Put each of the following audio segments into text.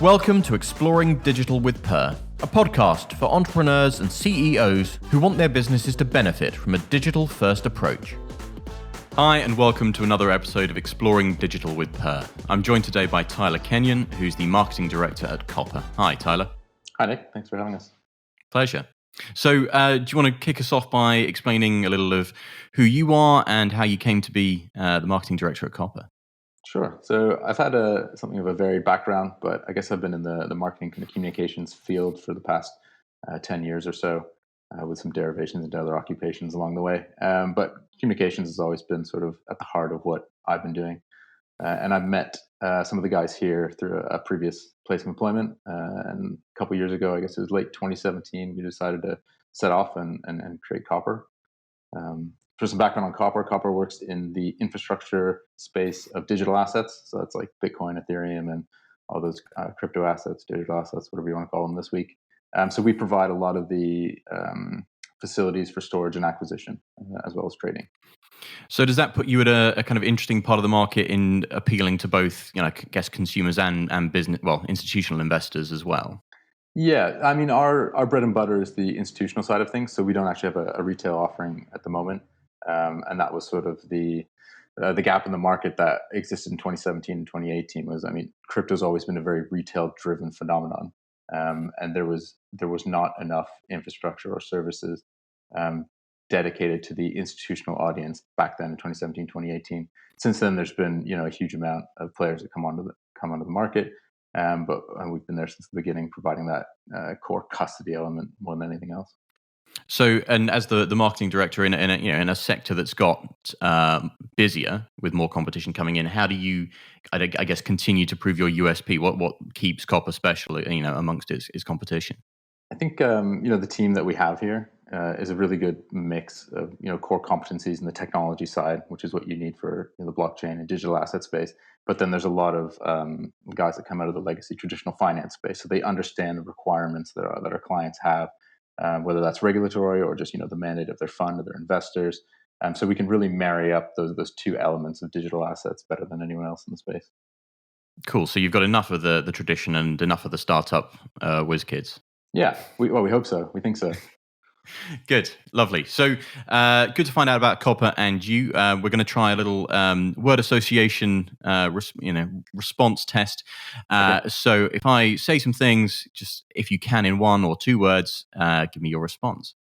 Welcome to Exploring Digital with Purr, a podcast for entrepreneurs and CEOs who want their businesses to benefit from a digital-first approach. Hi, and welcome to another episode of Exploring Digital with Purr. I'm joined today by Tyler Kenyon, who's the marketing director at Copper. Hi, Tyler. Hi, Nick. Thanks for having us. Pleasure. So, do you want to kick us off by explaining a little of who you are and how you came to be the marketing director at Copper? Sure. So I've had something of a varied background, but I guess I've been in the marketing and the communications field for the past 10 years or so, with some derivations into other occupations along the way. But communications has always been sort of at the heart of what I've been doing. And I've met some of the guys here through a previous place of employment. And a couple of years ago, I guess it was late 2017, we decided to set off and create Copper. For some background on Copper, Copper works in the infrastructure space of digital assets. So it's like Bitcoin, Ethereum, and all those crypto assets, digital assets, whatever you want to call them this week. So we provide a lot of the facilities for storage and acquisition, as well as trading. So does that put you at a kind of interesting part of the market in appealing to both, I guess, consumers and business, well, institutional investors as well? Yeah, I mean, our bread and butter is the institutional side of things. So we don't actually have a retail offering at the moment. And that was sort of the gap in the market that existed in 2017 and 2018 was, I mean, crypto's always been a very retail-driven phenomenon. And there was not enough infrastructure or services dedicated to the institutional audience back then in 2017, 2018. Since then, there's been, a huge amount of players that come onto the market. But we've been there since the beginning, providing that core custody element more than anything else. So, and as the marketing director in a sector that's got busier with more competition coming in, how do you, I guess, continue to prove your USP? What keeps Copper special, amongst its competition? I think the team that we have here is a really good mix of core competencies in the technology side, which is what you need for the blockchain and digital asset space. But then there's a lot of guys that come out of the legacy traditional finance space, so they understand the requirements that our clients have, whether that's regulatory or just the mandate of their fund or their investors. So we can really marry up those two elements of digital assets better than anyone else in the space. Cool. So you've got enough of the tradition and enough of the startup whiz kids. Yeah, we hope so. We think so. Good, lovely. So good to find out about Copper and you. We're going to try a little word association, response test. Okay. So if I say some things, just if you can in one or two words, give me your response.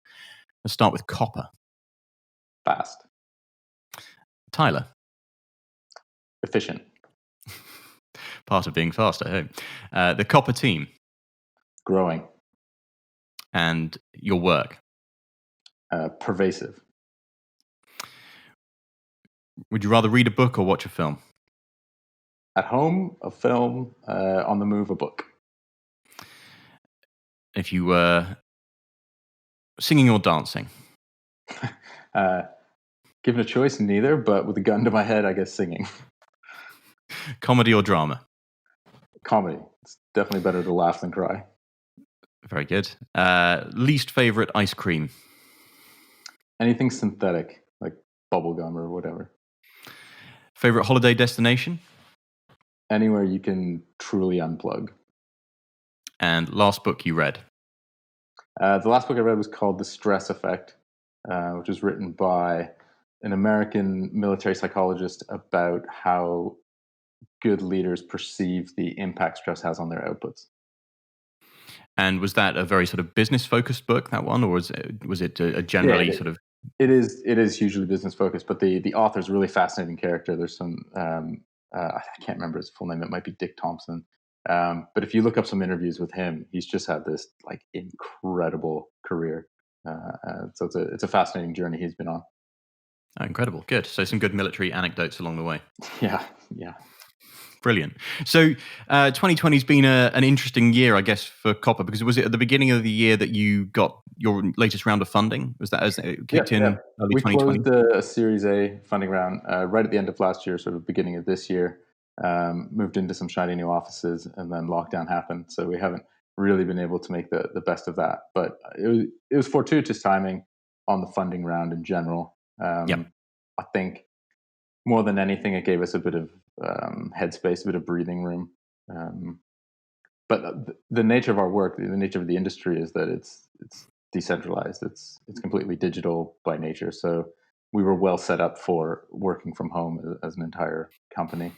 Let's start with Copper. Fast. Tyler. Efficient. Part of being fast, I hope. The Copper team. Growing. And your work. Pervasive. Would you rather read a book or watch a film? At home, a film. On the move, a book. If you were singing or dancing? Given a choice, neither, but with a gun to my head, I guess singing. Comedy or drama? Comedy. It's definitely better to laugh than cry. Very good. Least favorite ice cream? Anything synthetic, like bubblegum or whatever. Favorite holiday destination? Anywhere you can truly unplug. And last book you read? The last book I read was called The Stress Effect, which was written by an American military psychologist about how good leaders perceive the impact stress has on their outputs. And was that a very sort of business-focused book, that one, or was it a generally sort of? It is hugely business-focused, but the author's a really fascinating character. There's some, I can't remember his full name. It might be Dick Thompson. But if you look up some interviews with him, he's just had this like incredible career. So it's a fascinating journey he's been on. Oh, incredible. Good. So some good military anecdotes along the way. Yeah. Brilliant. So 2020 has been an interesting year, I guess, for Copper, because was it at the beginning of the year that you got your latest round of funding? Was that as it kicked in early 2020? We closed a Series A funding round right at the end of last year, sort of beginning of this year. Moved into some shiny new offices, and then lockdown happened. So we haven't really been able to make the best of that. But it was fortuitous timing on the funding round in general. I think more than anything, it gave us a bit of headspace, a bit of breathing room. but the nature of our work, the nature of the industry, is that it's decentralized. It's completely digital by nature. So we were well set up for working from home as an entire company.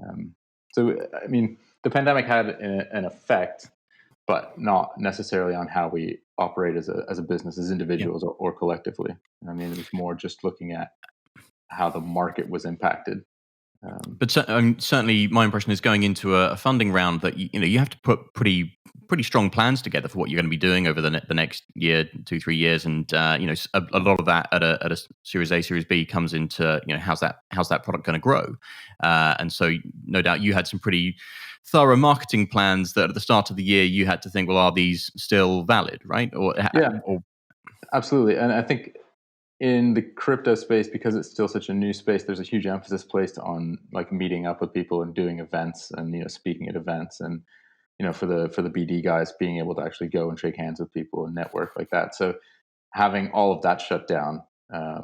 Um, so I mean, the pandemic had an effect, but not necessarily on how we operate as a business, as Yeah. individuals or collectively. I mean, it was more just looking at how the market was impacted. But certainly, my impression is going into a funding round that you have to put pretty strong plans together for what you're going to be doing over the next year, 2-3 years, and a lot of that at a Series A, Series B comes into how's that product going to grow, and so no doubt you had some pretty thorough marketing plans that at the start of the year you had to think, well, are these still valid, right? Yeah, Or absolutely. And I think in the crypto space, because it's still such a new space, there's a huge emphasis placed on like meeting up with people and doing events and speaking at events, and for the BD guys being able to actually go and shake hands with people and network like that. So having all of that shut down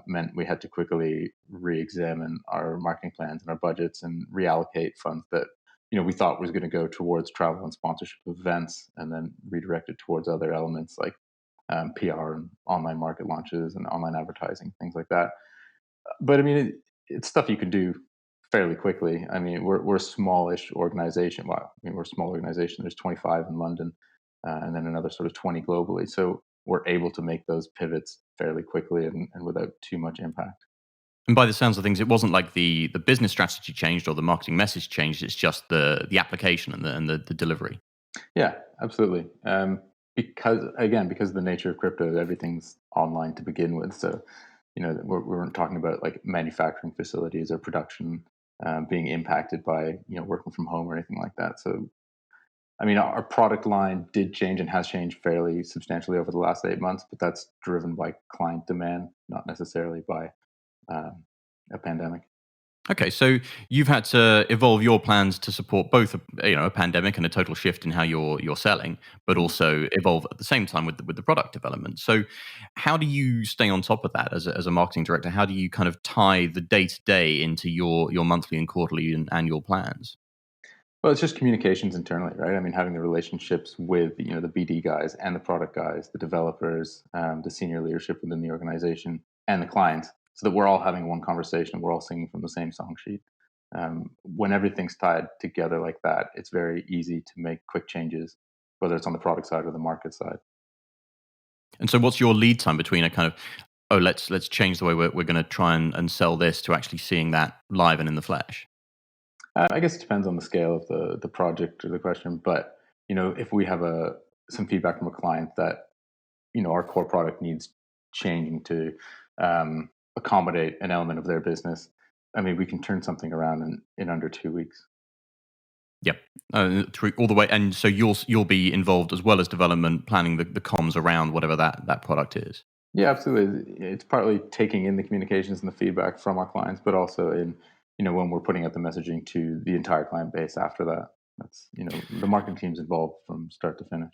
meant we had to quickly re-examine our marketing plans and our budgets and reallocate funds that we thought was going to go towards travel and sponsorship of events, and then redirect it towards other elements like PR and online market launches and online advertising, things like that. But I mean, it's stuff you can do fairly quickly. I mean, we're a smallish organization. Well, I mean, we're a small organization. There's 25 in London, and then another sort of 20 globally. So we're able to make those pivots fairly quickly and without too much impact. And by the sounds of things, it wasn't like the business strategy changed or the marketing message changed. It's just the application and the delivery. Yeah, absolutely. Because of the nature of crypto, everything's online to begin with. So, we weren't talking about like manufacturing facilities or production being impacted by working from home or anything like that. So, I mean, our product line did change and has changed fairly substantially over the last 8 months, but that's driven by client demand, not necessarily by um, a pandemic. Okay, so you've had to evolve your plans to support both a pandemic and a total shift in how you're selling, but Mhm. also evolve at the same time with the product development. So, how do you stay on top of that as a marketing director? How do you kind of tie the day to day into your monthly and quarterly and annual plans? Well, it's just communications internally, right? I mean, having the relationships with the BD guys and the product guys, the developers, the senior leadership within the organization, and the clients, so that we're all having one conversation. We're all singing from the same song sheet. When everything's tied together like that, it's very easy to make quick changes, whether it's on the product side or the market side. And so, what's your lead time between a kind of let's change the way we're going to try and sell this to actually seeing that live and in the flesh? I guess it depends on the scale of the project or the question, but if we have some feedback from a client that our core product needs changing to accommodate an element of their business, I mean, we can turn something around in under 2 weeks. Yep, through all the way, and so you'll be involved as well as development, planning the comms around whatever that product is. Yeah, absolutely. It's partly taking in the communications and the feedback from our clients, but also in when we're putting out the messaging to the entire client base after that. That's the marketing team's involved from start to finish.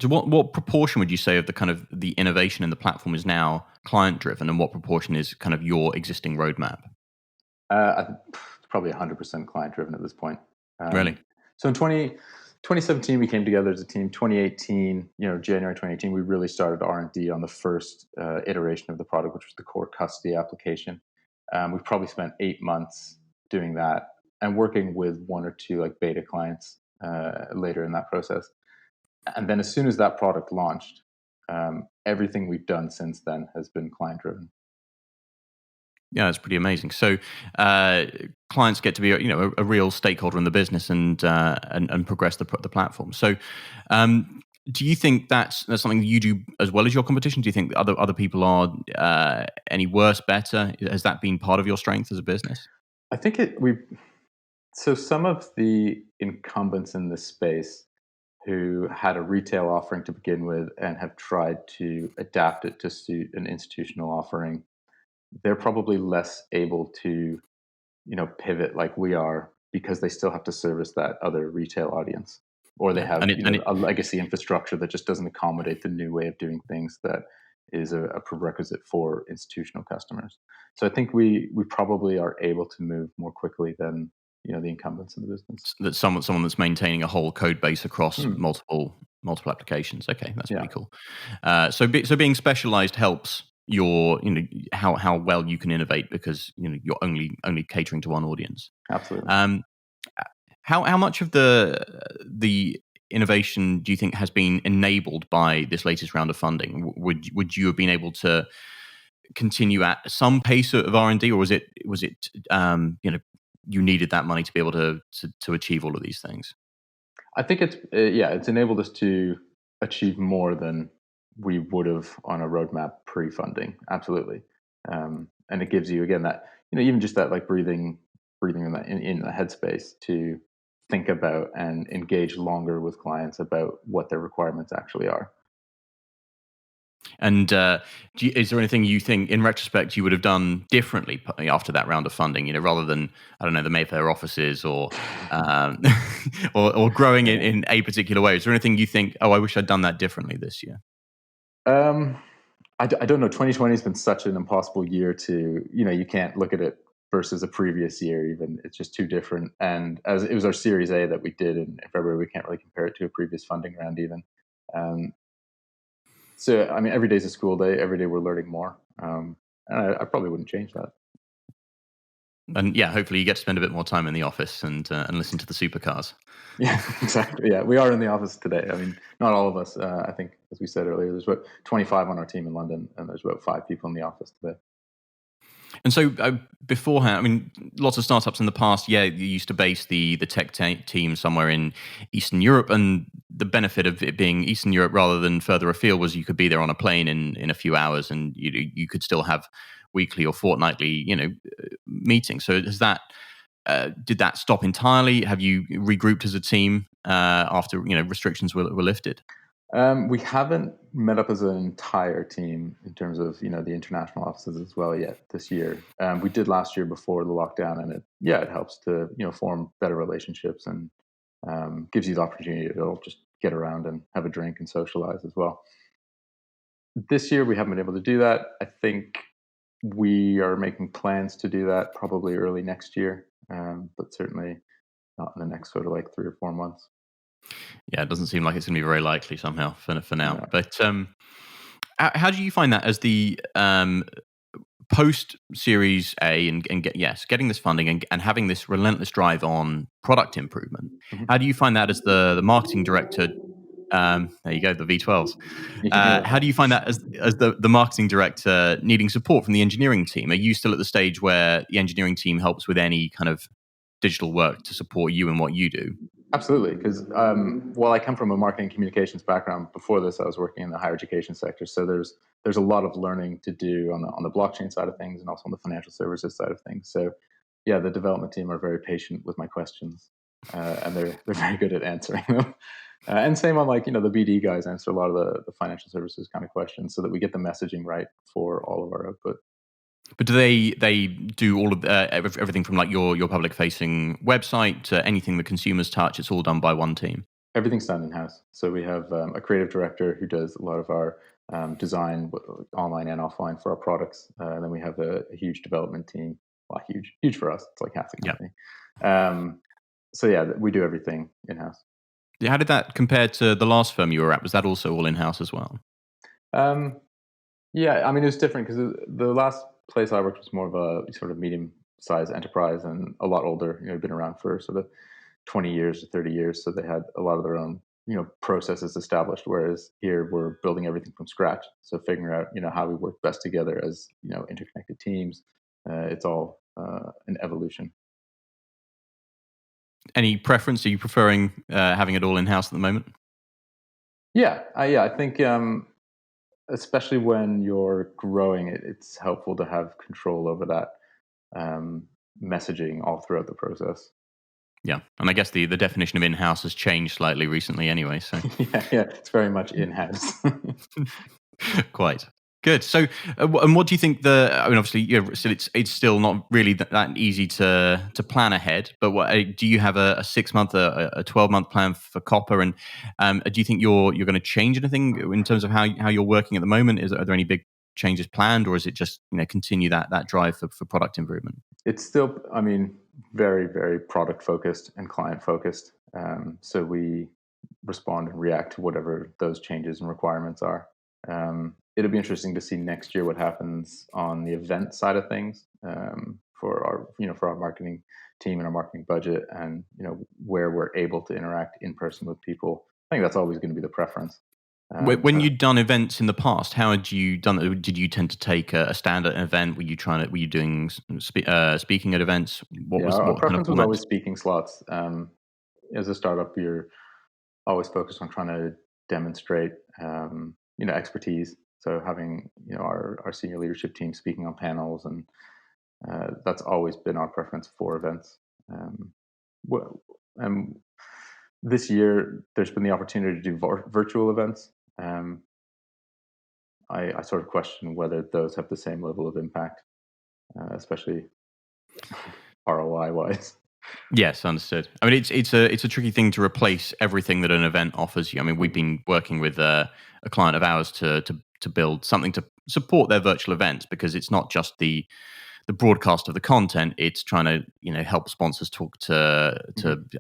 So, what proportion would you say of the kind of the innovation in the platform is now client driven, and what proportion is kind of your existing roadmap? It's probably 100% client driven at this point. Really? So in 2017, we came together as a team. 2018, January 2018, we really started R&D on the first iteration of the product, which was the core custody application. We've probably spent 8 months doing that and working with one or two like beta clients later in that process. And then as soon as that product launched, everything we've done since then has been client driven. Yeah, that's pretty amazing. So, uh, clients get to be a real stakeholder in the business and progress the platform. So, um, do you think that's something that you do as well as your competition? Do you think that other people are any worse, better? Has that been part of your strength as a business? I think so some of the incumbents in this space who had a retail offering to begin with and have tried to adapt it to suit an institutional offering, they're probably less able to, pivot like we are because they still have to service that other retail audience. Or they Yeah, have, and it a legacy infrastructure that just doesn't accommodate the new way of doing things that is a prerequisite for institutional customers. So I think we probably are able to move more quickly than the incumbents in the business. That someone that's maintaining a whole code base across Hmm. multiple applications. Okay, that's Yeah, pretty cool. So being specialized helps your how well you can innovate because you're only catering to one audience. absolutely. Um, how much of the innovation do you think has been enabled by this latest round of funding? Would you have been able to continue at some pace of R&D, or was it you needed that money to be able to achieve all of these things? I think it's enabled us to achieve more than we would have on a roadmap pre-funding. Absolutely, and it gives you again that even just that like breathing in the headspace to think about and engage longer with clients about what their requirements actually are. And is there anything you think, in retrospect, you would have done differently after that round of funding? Rather than I don't know the Mayfair offices um, or growing Yeah. in a particular way. Is there anything you think? Oh, I wish I'd done that differently this year. Um, I don't know. 2020 has been such an impossible year to, you can't look at it versus a previous year, even. It's just too different. And as it was our Series A that we did in February, we can't really compare it to a previous funding round, even. Um, so, I mean, every day's a school day. Every day we're learning more. And I probably wouldn't change that. And yeah, hopefully you get to spend a bit more time in the office and listen to the supercars. Yeah, exactly. Yeah, we are in the office today. I mean, not all of us. I think, as we said earlier, there's about 25 on our team in London, and there's about 5 people in the office today. And so beforehand, I mean, lots of startups in the past, yeah, you used to base the tech team somewhere in Eastern Europe, and the benefit of it being Eastern Europe rather than further afield was you could be there on a plane in a few hours, and you could still have weekly or fortnightly, meetings. So did that stop entirely? Have you regrouped as a team after restrictions were lifted? We haven't met up as an entire team in terms of the international offices as well yet this year. We did last year before the lockdown, and it helps to form better relationships and gives you the opportunity to just get around and have a drink and socialize as well. This year we haven't been able to do that. I think we are making plans to do that probably early next year, but certainly not in the next sort of like 3 or 4 months. Yeah, it doesn't seem like it's going to be very likely somehow for now. Yeah. But how do you find that as the post Series A and getting this funding and having this relentless drive on product improvement? Mhm. How do you find that as the marketing director? There you go, the V12s. Yeah. How do you find that as the marketing director needing support from the engineering team? Are you still at the stage where the engineering team helps with any kind of digital work to support you and what you do? Absolutely, because while I come from a marketing communications background, before this I was working in the higher education sector. So there's a lot of learning to do on the blockchain side of things and also on the financial services side of things. So yeah, the development team are very patient with my questions, and they're very good at answering them. And same on like the BD guys answer a lot of the financial services kind of questions, so that we get the messaging right for all of our output. But do they do all of everything from like your public facing website to anything the consumers touch? It's all done by one team. Everything's done in house. So we have a creative director who does a lot of our design, online and offline, for our products. And then we have a huge development team. Well, huge for us. It's like half the Yeah. company. Um, so yeah, we do everything in house. How did that compare to the last firm you were at? Was that also all in house as well? Um, yeah, I mean, it was different because the last place I worked was more of a sort of medium sized enterprise and a lot older. Been around for sort of 20 years to 30 years. So they had a lot of their own, processes established. Whereas here we're building everything from scratch. So figuring out, how we work best together as, interconnected teams. It's all an evolution. Any preference? Are you preferring having it all in house at the moment? Yeah, I think especially when you're growing, it's helpful to have control over that messaging all throughout the process. Yeah, and I guess the definition of in house has changed slightly recently, anyway. So Yeah, it's very much in house. quite good. So, and what do you think? I mean, obviously, so it's still not really that easy to plan ahead. But do you have a 6 month, a 12-month plan for Copper? And do you think you're going to change anything in terms of how you're working at the moment? Are there any big changes planned, or is it just continue that drive for product improvement? It's still, I mean, very, very product focused and client focused. So we respond and react to whatever those changes and requirements are. It'll be interesting to see next year what happens on the event side of things, for our marketing team and our marketing budget, and where we're able to interact in person with people. I think that's always going to be the preference. When you'd done events in the past, how had you done it? Did you tend to take a standard event? Were you doing speaking at events? Our What kind of preference was format? always speaking slots. As a startup, you're always focused on trying to demonstrate expertise. So having our senior leadership team speaking on panels, and that's always been our preference for events. And this year, there's been the opportunity to do virtual events. I sort of question whether those have the same level of impact, especially ROI wise. Yes, understood. I mean, it's a tricky thing to replace everything that an event offers you. I mean, we've been working with a client of ours to build something to support their virtual events, because it's not just the broadcast of the content. It's trying to help sponsors talk to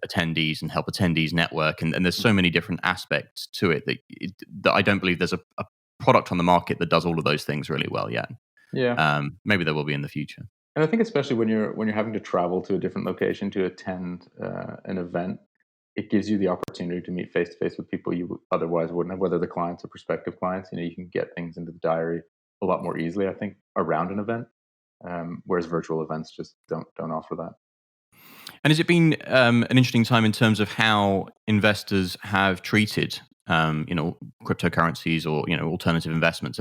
attendees and help attendees network, and there's so many different aspects to it that I don't believe there's a product on the market that does all of those things really well yet. Yeah. Maybe there will be in the future. And I think especially when you're having to travel to a different location to attend an event, it gives you the opportunity to meet face to face with people you otherwise wouldn't have, whether the clients or prospective clients. You can get things into the diary a lot more easily, I think, around an event, whereas virtual events just don't offer that. And has it been an interesting time in terms of how investors have treated cryptocurrencies or alternative investments?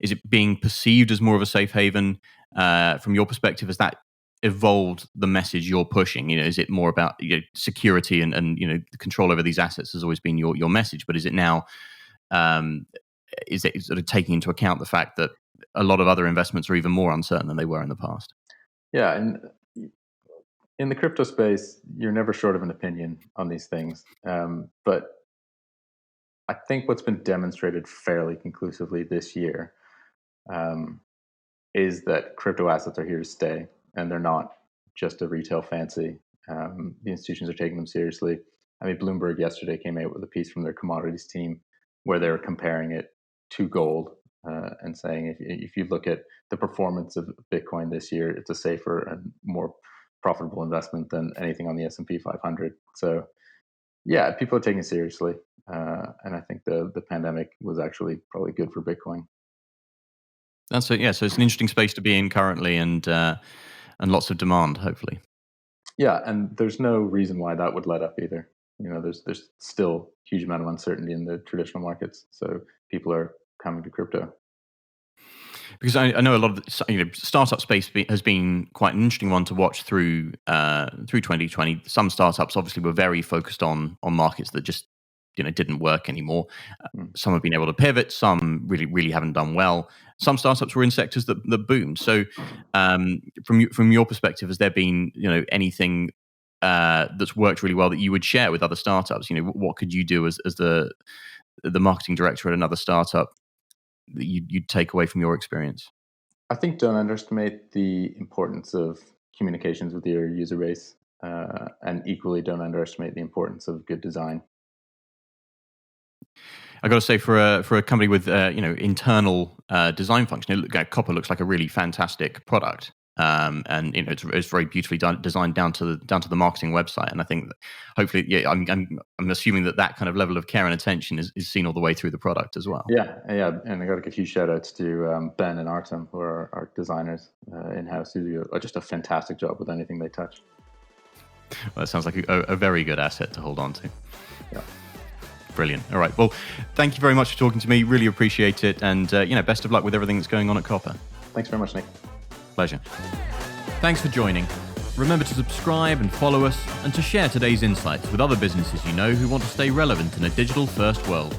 Is it being perceived as more of a safe haven from your perspective? Has that evolved the message you're pushing? Is it more about security and the control over these assets has always been your message, but is it now is it sort of taking into account the fact that a lot of other investments are even more uncertain than they were in the past? Yeah, and in the crypto space, you're never short of an opinion on these things, but I think what's been demonstrated fairly conclusively this year is that crypto assets are here to stay, and they're not just a retail fancy. The institutions are taking them seriously. I mean, Bloomberg yesterday came out with a piece from their commodities team where they were comparing it to gold and saying if you look at the performance of Bitcoin this year, it's a safer and more profitable investment than anything on the S&P 500. So, yeah, people are taking it seriously. And I think the pandemic was actually probably good for Bitcoin. That's it. Yeah, so it's an interesting space to be in currently, and lots of demand, hopefully. Yeah, and there's no reason why that would let up either. There's still a huge amount of uncertainty in the traditional markets, so people are coming to crypto. Because I know a lot of the startup space has been quite an interesting one to watch through 2020. Some startups obviously were very focused on markets that just didn't work anymore. Some have been able to pivot. Some really haven't done well. Some startups were in sectors that boomed. So from your perspective, has there been anything that's worked really well that you would share with other startups? What could you do as the marketing director at another startup that you'd take away from your experience? I think don't underestimate the importance of communications with your user base, and equally don't underestimate the importance of good design. I got to say, for a company with internal design function, Copper looks like a really fantastic product, and it's very beautifully designed down to the marketing website. And I think that hopefully, I'm assuming that kind of level of care and attention is seen all the way through the product as well. Yeah, and I got to give huge shout outs to Ben and Artem, who are our designers in house, who do just a fantastic job with anything they touch. Well, that sounds like a very good asset to hold on to. Yeah. Brilliant. All right. Well, thank you very much for talking to me. Really appreciate it. And, best of luck with everything that's going on at Copper. Thanks very much, Nick. Pleasure. Thanks for joining. Remember to subscribe and follow us, and to share today's insights with other businesses who want to stay relevant in a digital-first world.